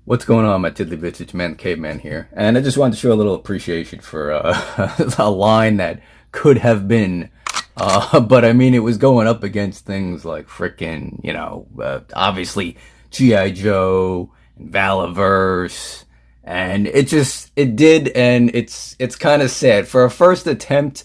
What's going on, my tiddly bits? It's Man the Caveman here, and I just wanted to show a little appreciation for a line that could have been, but I mean, it was going up against things like frickin', obviously GI Joe and Valaverse, and it did, and it's kind of sad for a first attempt.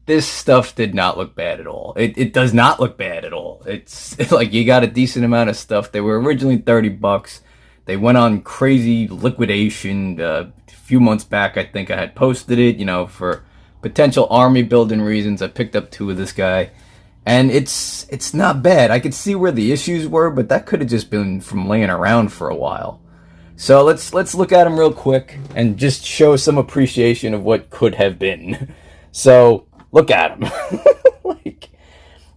This stuff did not look bad at all. It does not look bad at all. It's like you got a decent amount of stuff. They were originally $30. They went on crazy liquidation a few months back. I think I had posted it, for potential army building reasons. I picked up two of this guy, and it's not bad. I could see where the issues were, but that could have just been from laying around for a while. So let's look at him real quick and just show some appreciation of what could have been. So look at him. Like,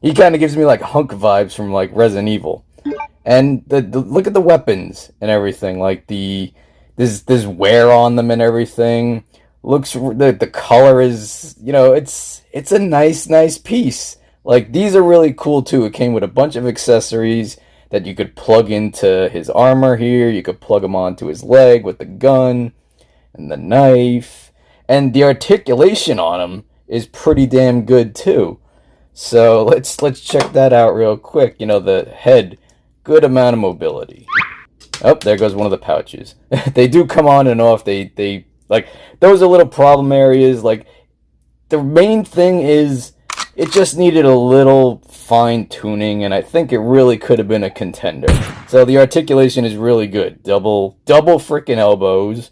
he kind of gives me like Hunk vibes from like Resident Evil. And the look at the weapons and everything, like there's wear on them and everything. Looks the color is, it's a nice piece. Like, these are really cool too. It came with a bunch of accessories that you could plug into his armor here. You could plug them onto his leg with the gun and the knife, and the articulation on him is pretty damn good too. So let's check that out real quick. The head. Good amount of mobility. Oh, there goes one of the pouches. They do come on and off. They like, those are little problem areas. Like, the main thing is it just needed a little fine tuning, and I think it really could have been a contender. So the articulation is really good. Double freaking elbows.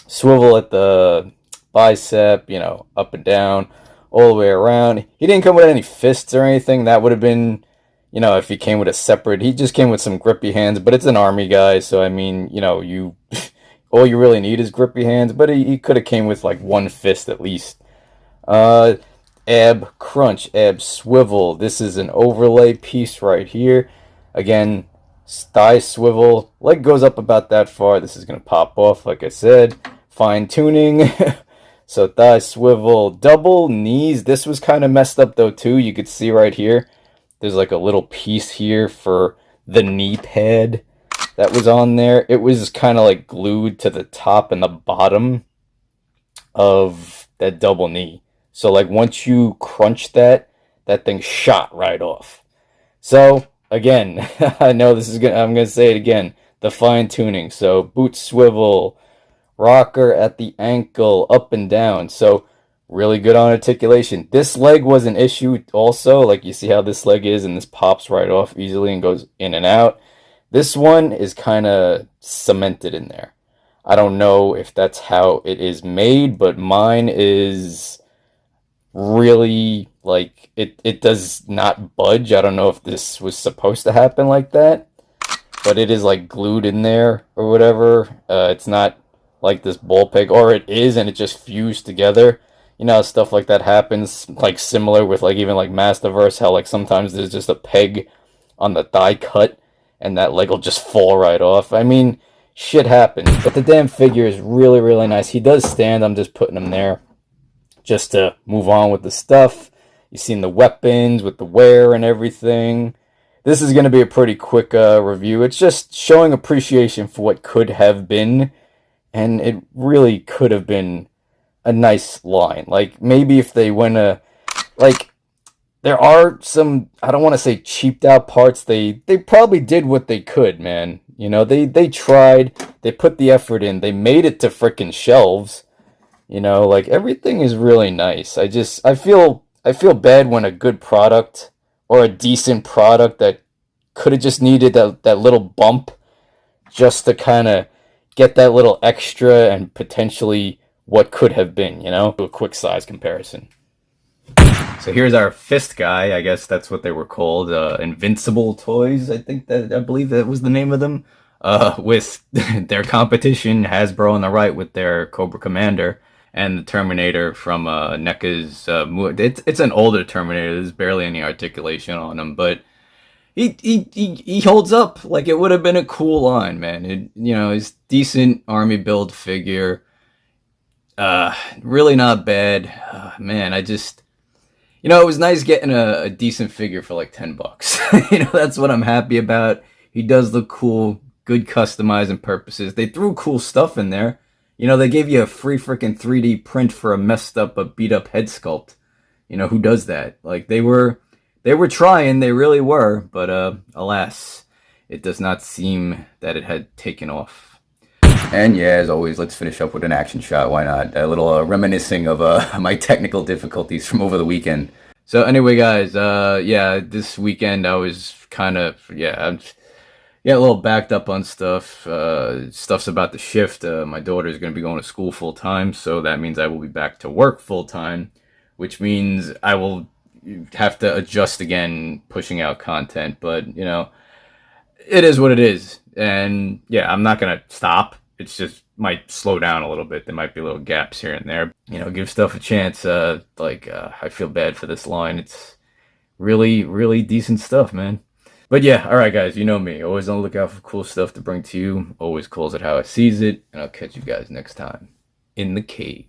Swivel at the bicep, up and down, all the way around. He didn't come with any fists or anything. That would have been, if he came with a separate, he just came with some grippy hands, but it's an army guy, so I mean, you all you really need is grippy hands, but he could have came with like one fist at least. Ab crunch, ab swivel. This is an overlay piece right here. Again, thigh swivel. Leg goes up about that far. This is going to pop off, like I said. Fine tuning. So thigh swivel. Double knees. This was kind of messed up though too. You could see right here. There's like a little piece here for the knee pad that was on there. It was kind of like glued to the top and the bottom of that double knee. So like once you crunch that thing shot right off. So again, I know I'm gonna say it again. The fine tuning. So boot swivel, rocker at the ankle, up and down. So really good on articulation. This leg was an issue also. Like, you see how this leg is, and this pops right off easily and goes in and out. This one is kind of cemented in there. I don't know if that's how it is made, but mine is really, like, it does not budge. I don't know if this was supposed to happen like that, but it is like glued in there or whatever. It's not like this ball peg, or it is and it just fused together. Stuff like that happens, like similar with like even like Masterverse, how like sometimes there's just a peg on the thigh cut and that leg will just fall right off. I mean, shit happens, but the damn figure is really nice. He does stand. I'm just putting him there just to move on with the stuff. You've seen the weapons with the wear and everything. This is going to be a pretty quick review. It's just showing appreciation for what could have been, and it really could have been a nice line. Like, maybe if they went like, there are some, I don't want to say cheaped out parts. They probably did what they could, man. They tried, they put the effort in, they made it to frickin' shelves. Like, everything is really nice. I feel bad when a good product or a decent product that could have just needed that little bump just to kind of get that little extra and potentially what could have been, a quick size comparison. So here's our fist guy. I guess that's what they were called. Invincible Toys, I believe that was the name of them. With their competition, Hasbro on the right with their Cobra Commander and the Terminator from NECA's. It's an older Terminator. There's barely any articulation on him, but he holds up. Like, it would have been a cool line, man. He's decent army build figure. Really not bad. Man, it was nice getting a decent figure for like $10. That's what I'm happy about. He does look cool. good customizing purposes. They threw cool stuff in there. You know, they gave you a free freaking 3D print for a messed up, a beat up head sculpt. You know, who does that? Like, they were trying, they really were, but alas, it does not seem that it had taken off. And yeah, as always, let's finish up with an action shot. Why not? A little reminiscing of my technical difficulties from over the weekend. So anyway, guys, yeah, this weekend I was kind of, I'm a little backed up on stuff. Stuff's about to shift. My daughter's going to be going to school full time, so that means I will be back to work full time, which means I will have to adjust again, pushing out content. But, you know, it is what it is. And yeah, I'm not going to stop. It's just might slow down a little bit. There might be little gaps here and there. You know, give stuff a chance. I feel bad for this line. It's really, really decent stuff, man. But yeah, all right, guys, you know me. Always on the lookout for cool stuff to bring to you. Always calls it how I sees it. And I'll catch you guys next time in the cave.